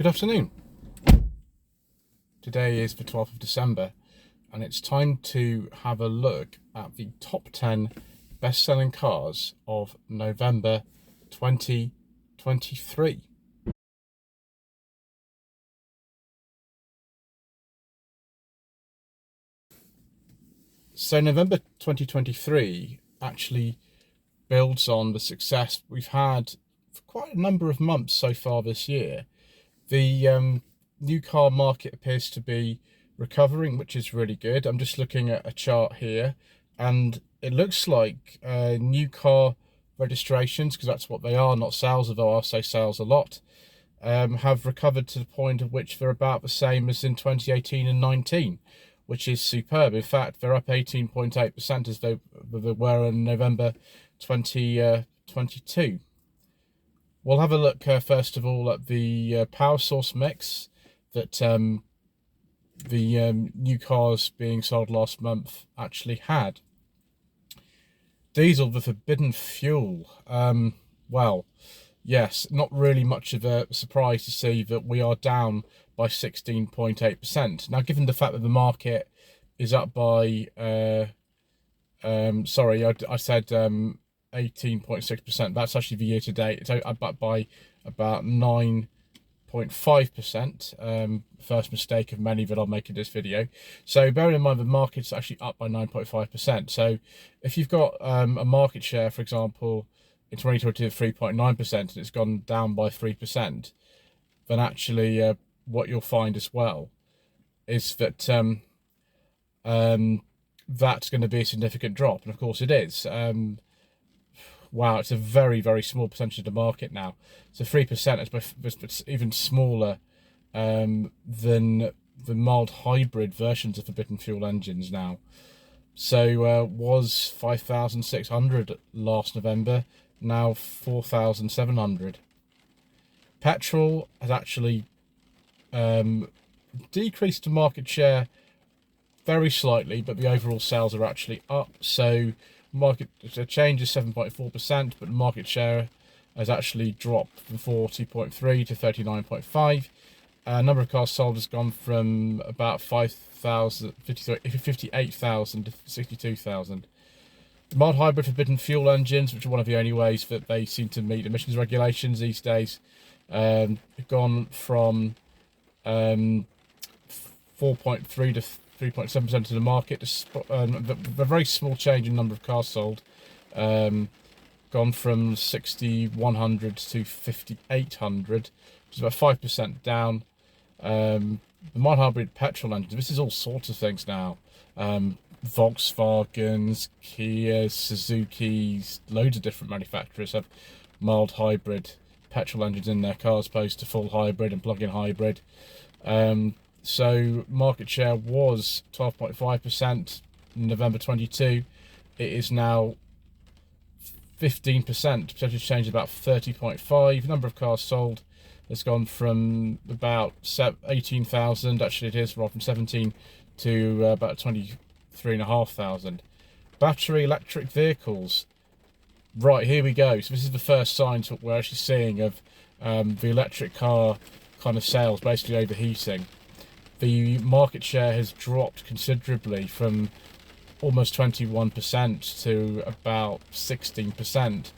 Good afternoon. Today is the 12th of December and it's time to have a look at the top 10 best-selling cars of November 2023. So November 2023 actually builds on the success we've had for quite a number of months so far this year. The new car market appears to be recovering, which is really good. I'm just looking at a chart here and it looks like new car registrations, because that's what they are, not sales, although I'll say sales a lot, have recovered to the point of which they're about the same as in 2018 and 19, which is superb. In fact, they're up 18.8% as they were in November 2022. We'll have a look first of all at the power source mix that the new cars being sold last month actually had. Diesel, the forbidden fuel. Well, yes, not really much of a surprise to see that we are down by 16.8%. Now, given the fact that the market is up by, sorry, I said 18.6%. That's actually the year to date. It's up by about 9.5%. First mistake of many that I'll make in this video. So bearing in mind the market's actually up by 9.5%. So if you've got a market share, for example, in 2022 of 3.9% and it's gone down by 3%, then actually what you'll find as well is that that's going to be a significant drop. And of course it is. Wow, it's a very, very small percentage of the market now. So 3% is even smaller than the mild hybrid versions of forbidden fuel engines now. So was 5,600 last November, now 4,700. Petrol has actually decreased the market share very slightly, but the overall sales are actually up. So market change is 7.4%, but the market share has actually dropped from 40.3 to 39.5. Number of cars sold has gone from about 58,000 to 62,000. The mild hybrid forbidden fuel engines, which are one of the only ways that they seem to meet emissions regulations these days, have gone from 4.3 to 3.7% of the market. The very small change in number of cars sold, gone from 6,100 to 5,800, which is about 5% down. The mild hybrid petrol engines, this is all sorts of things now. Volkswagens, Kias, Suzuki's, loads of different manufacturers have mild hybrid petrol engines in their cars, opposed to full hybrid and plug-in hybrid. So market share was 12.5% in November 22. It is now 15%. Percentage change about 30.5. Number of cars sold has gone from about 18,000. Actually, it is, rather, from 17 to about 23,500. Battery electric vehicles. Right, here we go. So this is the first signs that we're actually seeing of the electric car kind of sales basically overheating. The market share has dropped considerably from almost 21% to about 16%. And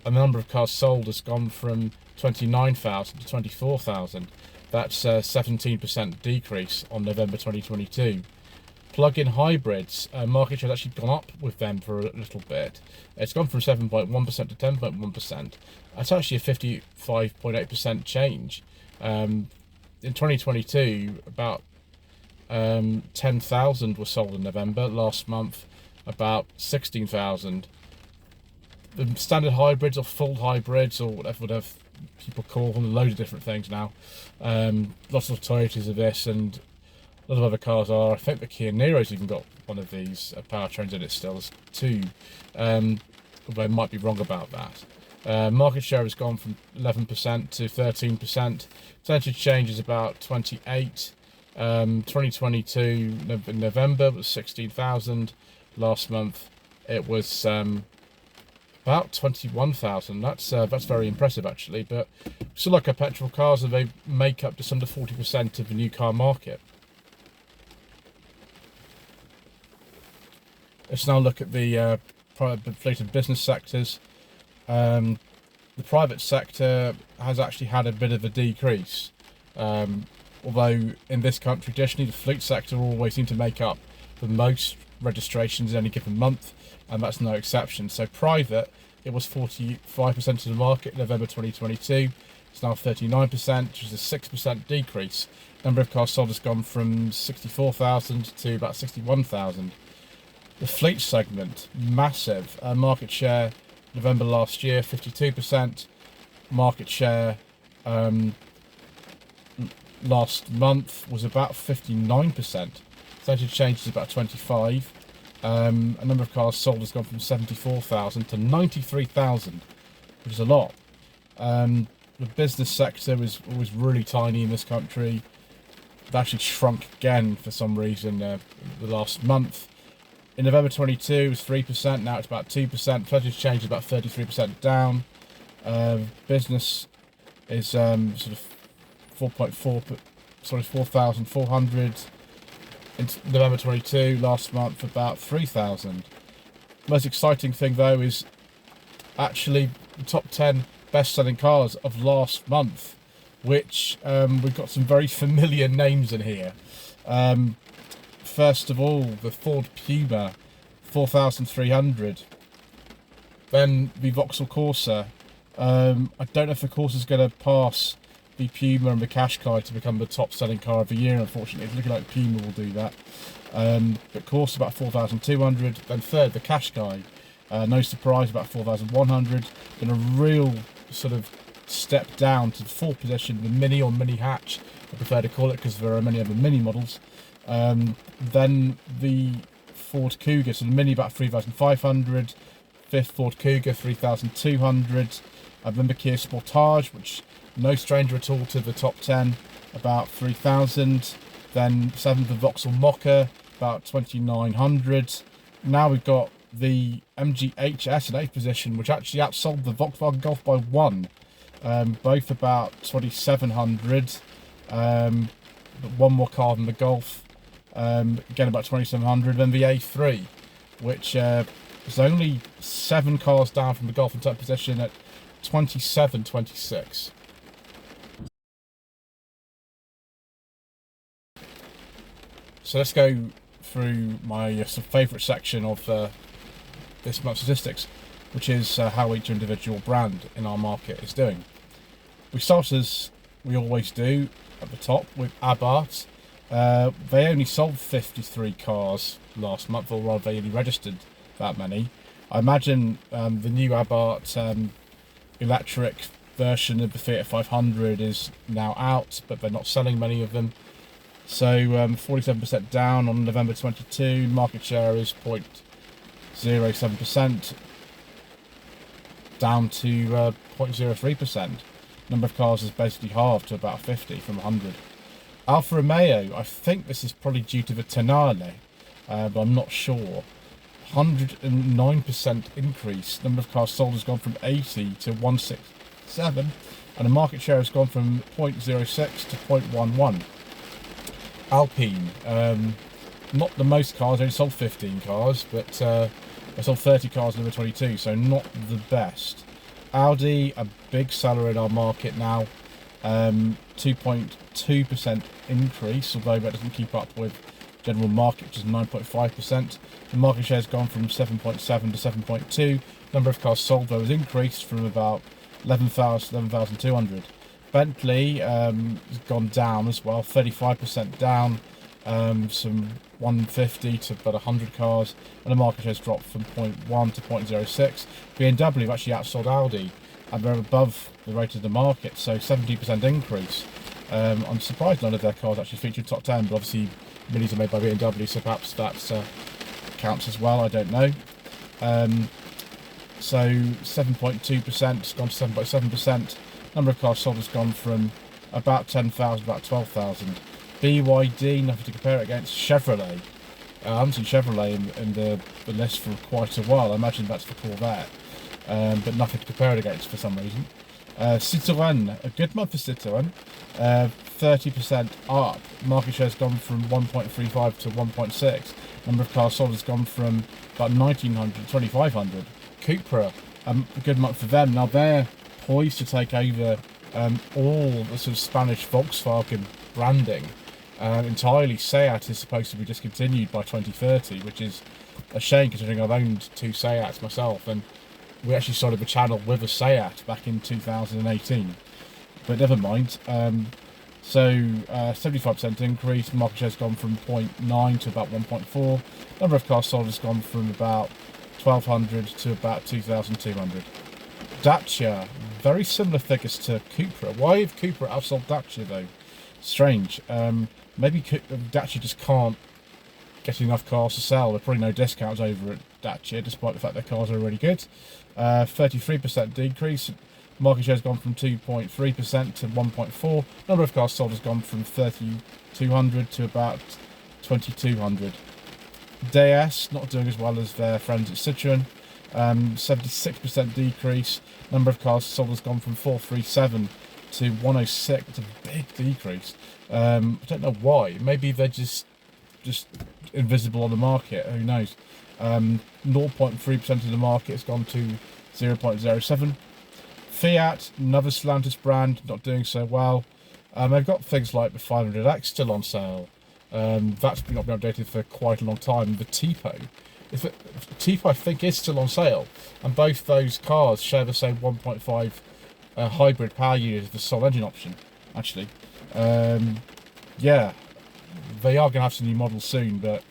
the number of cars sold has gone from 29,000 to 24,000. That's a 17% decrease on November 2022. Plug-in hybrids, market share has actually gone up with them for a little bit. It's gone from 7.1% to 10.1%. That's actually a 55.8% change. In 2022, about 10,000 were sold in November. Last month, about 16,000. The standard hybrids or full hybrids or whatever people call them, a load of different things now. Lots of Toyotas of this and a lot of other cars are. I think the Kia Niro's even got one of these powertrains in it still. There's two, although I might be wrong about that. Market share has gone from 11% to 13%. Percentage change is about 28. 2022 November was 16,000. Last month it was about 21,000. That's very impressive actually. But still, like our petrol cars, and they make up just under 40% of the new car market. Let's now look at the private fleet and business sectors. The private sector has actually had a bit of a decrease. Although in this country, traditionally, the fleet sector always seems to make up the most registrations in any given month, and that's no exception. So private, it was 45% of the market in November 2022. It's now 39%, which is a 6% decrease. Number of cars sold has gone from 64,000 to about 61,000. The fleet segment, massive. Market share, November last year, 52%. Market share last month was about 59%. Percentage change is about 25. A number of cars sold has gone from 74,000 to 93,000, which is a lot. The business sector was really tiny in this country. It actually shrunk again for some reason the last month. In November 22, it was 3%. Now it's about 2%. Percentage change is about 33% down. Business is sort of 4,400. In November 22, last month about 3,000. Most exciting thing though is actually the top 10 best-selling cars of last month, which we've got some very familiar names in here. First of all, the Ford Puma, 4,300. Then the Vauxhall Corsa. I don't know if the Corsa is going to pass the Puma and the Qashqai to become the top-selling car of the year. Unfortunately, it's looking like Puma will do that. But Corsa about 4,200. Then third, the Qashqai. No surprise, about 4,100. Then a real sort of step down to the fourth position, the Mini or Mini Hatch, I prefer to call it because there are many other Mini models. Then the Ford Kuga, so the Mini about 3,500, fifth Ford Kuga 3,200, then the Kia Sportage, which no stranger at all to the top 10, about 3,000, then seventh the Vauxhall Mocha, about 2,900. Now we've got the MG HS in 8th position, which actually outsold the Volkswagen Golf by 1, both about 2,700, but one more car than the Golf. Again about 2,700. Then the A3, which is only 7 cars down from the Golf in 10th position at 27.26. So let's go through my favourite section of this month's statistics, which is how each individual brand in our market is doing. We start, as we always do, at the top with Abarth. They only sold 53 cars last month, or rather they only registered that many. I imagine the new Abarth electric version of the Fiat 500 is now out, but they're not selling many of them. So 47% down on November 22. Market share is 0.07%, down to 0.03%. Number of cars is basically halved to about 50 from 100. Alfa Romeo, I think this is probably due to the Tonale, but I'm not sure. 109% increase. Number of cars sold has gone from 80 to 167, and the market share has gone from 0.06 to 0.11. Alpine, not the most cars, only sold 15 cars, but they sold 30 cars in number 22, so not the best. Audi, a big seller in our market now, 2.2% increase, although that doesn't keep up with general market, which is 9.5%. The market share has gone from 7.7 to 7.2. Number of cars sold, though, has increased from about 11,200. Bentley has gone down as well, 35% down, some 150 to about 100 cars, and the market share has dropped from 0.1 to 0.06. BMW have actually outsold Audi, and they're above the rate of the market, so 70% increase. I'm surprised none of their cars actually featured top 10, but obviously Minis are made by BMW, so perhaps that counts as well, I don't know. So 7.2% has gone to 7.7%. Number of cars sold has gone from about 10,000 about 12,000. BYD, nothing to compare it against. Chevrolet, I haven't seen Chevrolet in the list for quite a while. I imagine that's the Corvette. but nothing to compare it against for some reason. Citroën, a good month for Citroën, 30% up. Market share has gone from 1.35 to 1.6. Number of cars sold has gone from about 1,900 to 2,500. Cupra, a good month for them. Now they're poised to take over all the sort of Spanish Volkswagen branding. Entirely. Seat is supposed to be discontinued by 2030, which is a shame considering I've owned 2 Seats myself, and we actually started a channel with a Seat back in 2018. But never mind. 75% increase. Market share has gone from 0.9 to about 1.4. Number of cars sold has gone from about 1,200 to about 2,200. Dacia, very similar figures to Cupra. Why have Cupra outsold Dacia though? Strange. Maybe Dacia just can't get enough cars to sell. There are probably no discounts over at Dacia, despite the fact their cars are really good. 33% decrease. Market share has gone from 2.3% to 1.4. Number of cars sold has gone from 3,200 to about 2,200. DS not doing as well as their friends at Citroën. 76% decrease. Number of cars sold has gone from 437 to 106. It's a big decrease. I don't know why. Maybe they're just invisible on the market. Who knows? 0.3% of the market has gone to 0.07. Fiat, another Stellantis brand, not doing so well. They've got things like the 500X still on sale. That's not been updated for quite a long time. The Tipo, I think, is still on sale, and both those cars share the same 1.5 hybrid power unit as the sole engine option. Actually, yeah, they are going to have some new models soon, but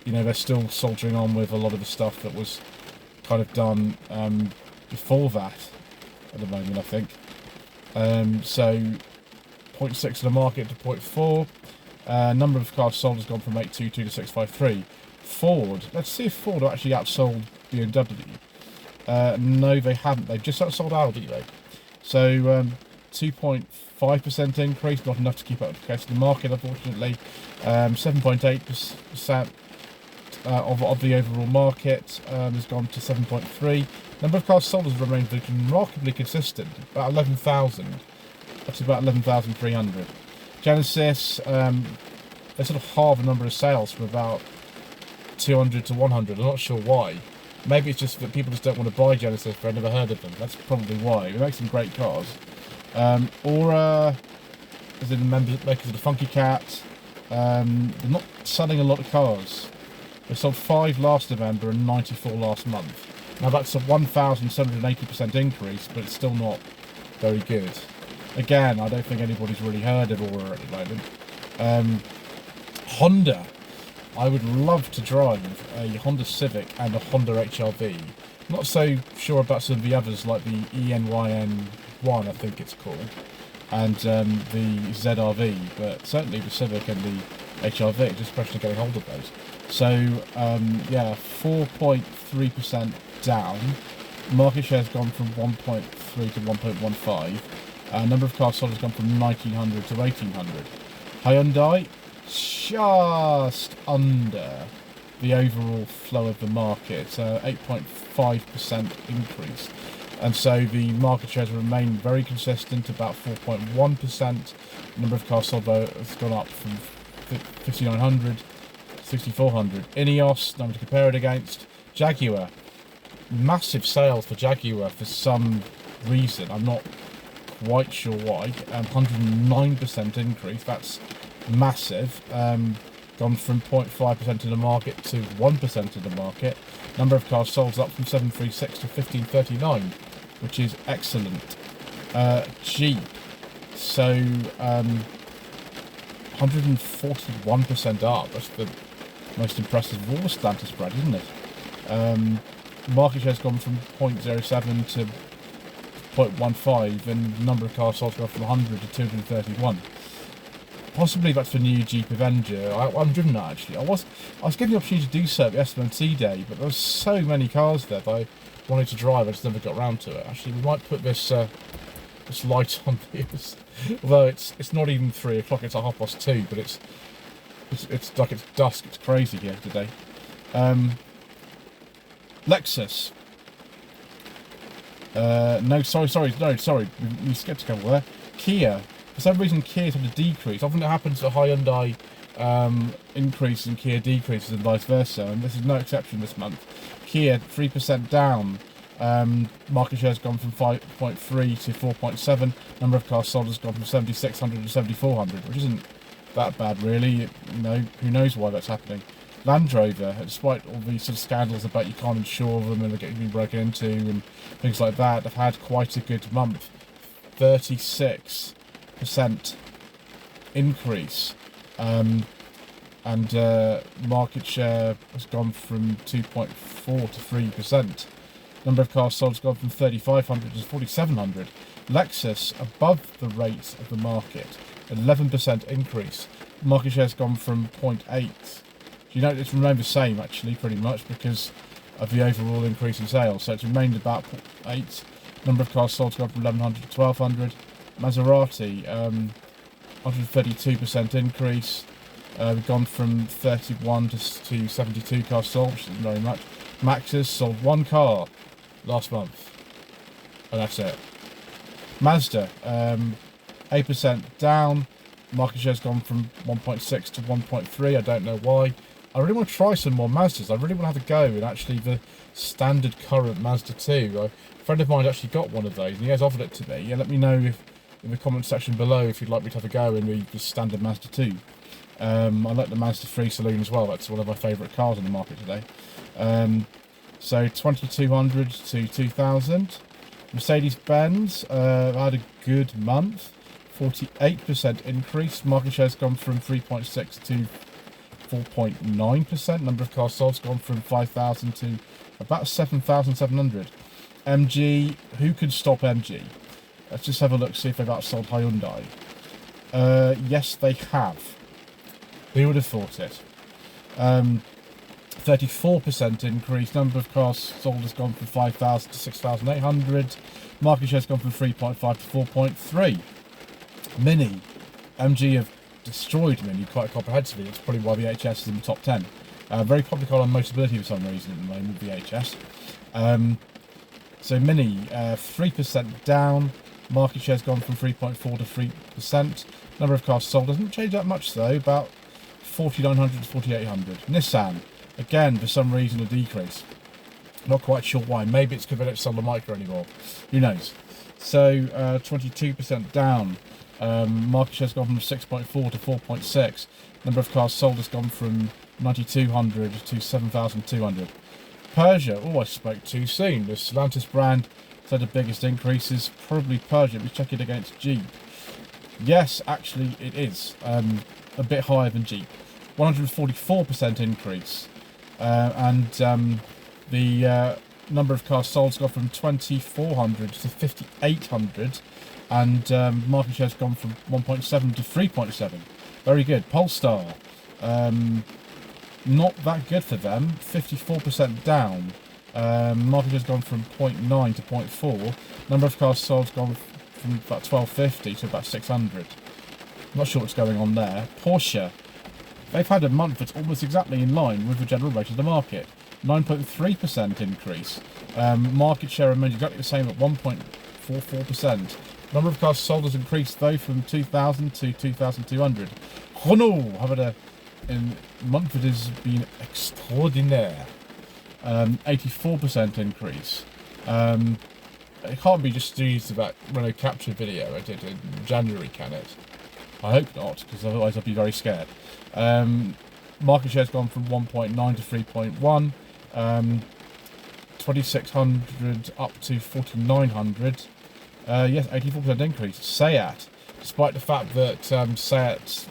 they're still soldiering on with a lot of the stuff that was kind of done before that. At the moment, I think. So 0.6 of the market to 0.4. Number of cars sold has gone from 822 to 653. Ford, let's see if Ford actually outsold BMW. No, they haven't. They've just outsold Audi though. So 2.5% increase, not enough to keep up with the case of the market, unfortunately. 7.8% of the overall market has gone to 7.3. Number of cars sold has remained remarkably consistent, about 11,000. That's about 11,300. Genesis, they sort of halve the number of sales from about 200 to 100. I'm not sure why. Maybe it's just that people just don't want to buy Genesis, but I've never heard of them. That's probably why. It makes some great cars. Aura, as in makers of the Funky Cat, they're not selling a lot of cars. They sold 5 last November and 94 last month. Now that's a 1,780% increase, but it's still not very good. Again, I don't think anybody's really heard of Aura at the moment. Honda. I would love to drive a Honda Civic and a Honda HR-V. Not so sure about some of the others, like the ENYN1, I think it's called, and the ZR-V, but certainly the Civic and the HR-V, just a question of getting hold of those. So, yeah, 4.3% down. Market share has gone from 1.3 to 1.15. Number of cars sold has gone from 1,900 to 1,800. Hyundai, just under the overall flow of the market, 8.5% increase. And so the market shares remain very consistent, about 4.1%. Number of cars sold has gone up from 5,900 to 6,400. Ineos, number to compare it against. Jaguar, massive sales for Jaguar for some reason. I'm not quite sure why. 109% increase. That's massive. Gone from 0.5% of the market to 1% of the market. Number of cars sold up from 736 to 1539, which is excellent. Jeep, so 141% up. That's the most impressive of all the Stellantis brand, isn't it? Market share has gone from 0.07 to 0.15, and the number of cars sold has gone from 100 to 231. Possibly that's the new Jeep Avenger. I'm driven that actually. I was given the opportunity to do so at the SMT day, but there were so many cars there that I wanted to drive. I just never got around to it. Actually, we might put this this light on this. Although it's not even 3 o'clock. It's at 2:30, but it's like it's dusk. It's crazy here today. Lexus. No, sorry. We skipped a couple there. Kia. For some reason, Kia's had a decrease. Often it happens to Hyundai increase and Kia decreases and vice versa, and this is no exception this month. Kia 3% down. Market share has gone from 5.3 to 4.7. Number of cars sold has gone from 7,600 to 7,400, which isn't that bad really. Who knows why that's happening. Land Rover, despite all these sort of scandals about you can't insure them and they're getting broken into and things like that, have had quite a good month. 36% increase. And market share has gone from 2.4 to 3%. Number of cars sold has gone from 3,500 to 4,700. Lexus above the rate of the market, 11% increase. Market share has gone from 0.8. It's remained the same actually, pretty much, because of the overall increase in sales. So it's remained about 0.8. Number of cars sold has gone from 1,100 to 1,200. Maserati, 132% increase. We've gone from 31 to 72 cars sold, which isn't very much. Maxus sold one car last month, and that's it. Mazda, 8% down. Market share's gone from 1.6 to 1.3. I don't know why. I really want to try some more Mazdas. I really want to have a go in actually the standard current Mazda 2. A friend of mine actually got one of those and he has offered it to me. Yeah, let me know in the comment section below if you'd like me to have a go in the standard Mazda 2. I like the Mazda 3 Saloon as well. That's one of my favourite cars on the market today. So 2,200 to 2,000. Mercedes-Benz had a good month. 48% increase. Market share has gone from 3.6 to 4.9%. Number of cars sold has gone from 5,000 to about 7,700. MG, who could stop MG? Let's just have a look, see if they've outsold Hyundai. Yes, they have. Who would have thought it? 34% increase. Number of cars sold has gone from 5,000 to 6,800. Market share has gone from 3.5 to 4.3. Mini. MG have destroyed Mini quite comprehensively. That's probably why the HS is in the top 10. Very popular car on Motability for some reason at the moment, the HS. So Mini, 3% down. Market share has gone from 3.4 to 3%. Number of cars sold doesn't change that much though, about 4,900 to 4,800. Nissan, again, for some reason a decrease. Not quite sure why. Maybe it's because they don't sell the Micra anymore. Who knows? So 22% down. Market share has gone from 6.4 to 4.6. Number of cars sold has gone from 9,200 to 7,200. Peugeot, I spoke too soon. The Stellantis brand had the biggest increases. Probably Peugeot. We check it against Jeep. Yes, actually it is a bit higher than Jeep. 144% increase. The number of cars sold has gone from 2,400 to 5,800. And market share has gone from 1.7 to 3.7. Very good. Polestar, not that good for them. 54% down. Market share has gone from 0.9 to 0.4. Number of cars sold has gone from about 1,250 to about 600. Not sure what's going on there. Porsche, they've had a month that's almost exactly in line with the general rate of the market. 9.3% increase. Market share remains exactly the same at 1.44%. Number of cars sold has increased though from 2,000 to 2,200. Renault have had a month that has been extraordinaire. 84% increase. It can't be just due to that Renault Capture video I did in January, can it? I hope not, because otherwise I'd be very scared. Market share has gone from 1.9 to 3.1. 2,600 up to 4,900. Yes, 84% increase. Seat, despite the fact that Seat's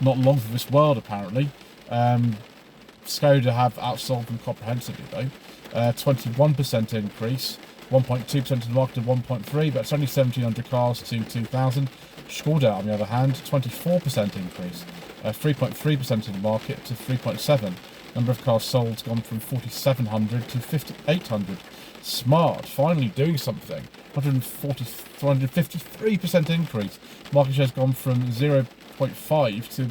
not long for this world apparently. Skoda have outsold them comprehensively though. 21% increase. 1.2% of the market to 1.3, but it's only 1,700 cars to 2,000. Skoda, on the other hand, 24% increase. 3.3% of the market to 3.7. Number of cars sold has gone from 4,700 to 5,800. Smart, finally doing something. 153% increase. Market share has gone from 0.5 to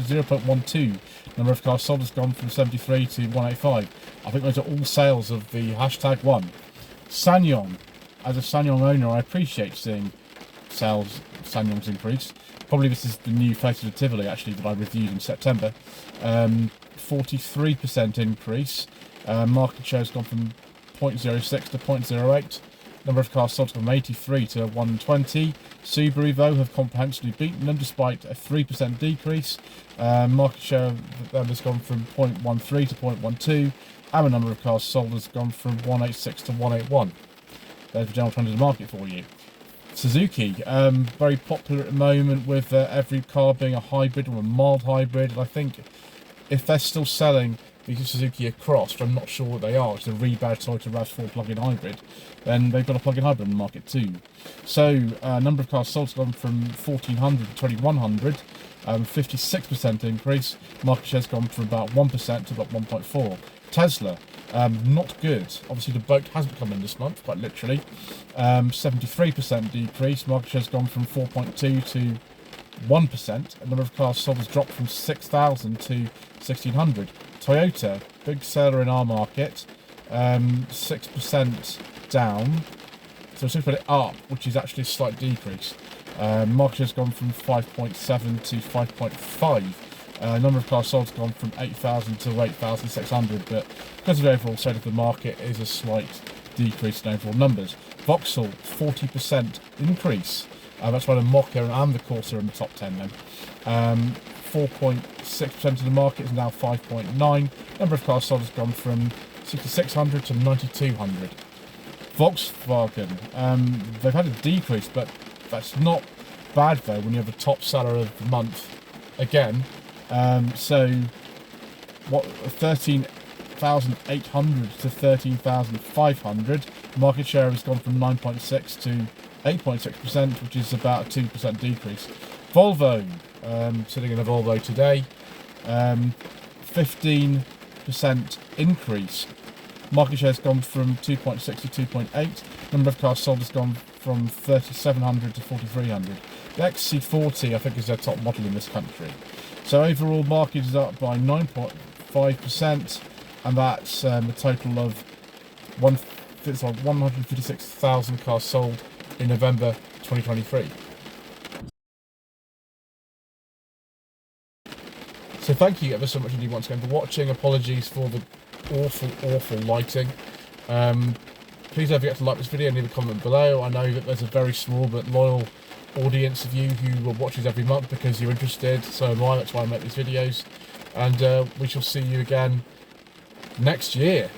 0.12. Number of cars sold has gone from 73 to 185. I think those are all sales of the #1. Sanyong, as a SsangYong owner, I appreciate seeing sales SsangYongs increase. Probably this is the new face of the Tivoli actually that I reviewed in September. 43% increase. Market share has gone from 0.06 to 0.08. Number of cars sold from 83 to 120. Subaru, though, have comprehensively beaten them despite a 3% decrease. Market share of them has gone from 0.13 to 0.12. And the number of cars sold has gone from 186 to 181. There's the general trend of the market for you. Suzuki, very popular at the moment with every car being a hybrid or a mild hybrid. And I think if they're still selling the Suzuki Cross, which I'm not sure what they are, it's a rebadged Toyota RAV4 plug-in hybrid, then they've got a plug-in hybrid in the market too. So, number of cars sold has gone from 1,400 to 2,100, 56% increase. Market share has gone from about 1% to about 1.4. Tesla, not good. Obviously, the boat hasn't come in this month, quite literally. 73% decrease. Market share has gone from 4.2 to 1%. The number of cars sold has dropped from 6,000 to 1,600. Toyota, big seller in our market, 6% down. So 6% up, which is actually a slight decrease. Market share has gone from 5.7 to 5.5. Number of cars sold has gone from 8,000 to 8,600, but because of the overall state of the market, it is a slight decrease in overall numbers. Vauxhall, 40% increase. That's why the Mokka and the Corsa are in the top 10 then. 4.6% of the market is now 5.9. Number of cars sold has gone from 6,600 to 9,200. Volkswagen, they've had a decrease, but that's not bad though when you have a top seller of the month again. So what, 13,800 to 13,500. Market share has gone from 9.6 to 8.6%, which is about a 2% decrease. Volvo, sitting in a Volvo today, 15% increase. Market share has gone from 2.6 to 2.8. Number of cars sold has gone from 3,700 to 4,300. The XC40, I think, is their top model in this country. So overall market is up by 9.5%, and that's a total of 156,000 cars sold in November 2023. So thank you ever so much indeed once again for watching. Apologies for the awful lighting. Please don't forget to like this video and leave a comment below. I know that there's a very small but loyal audience of you who watch these every month because you're interested. So am I. That's why I make these videos. And we shall see you again next year.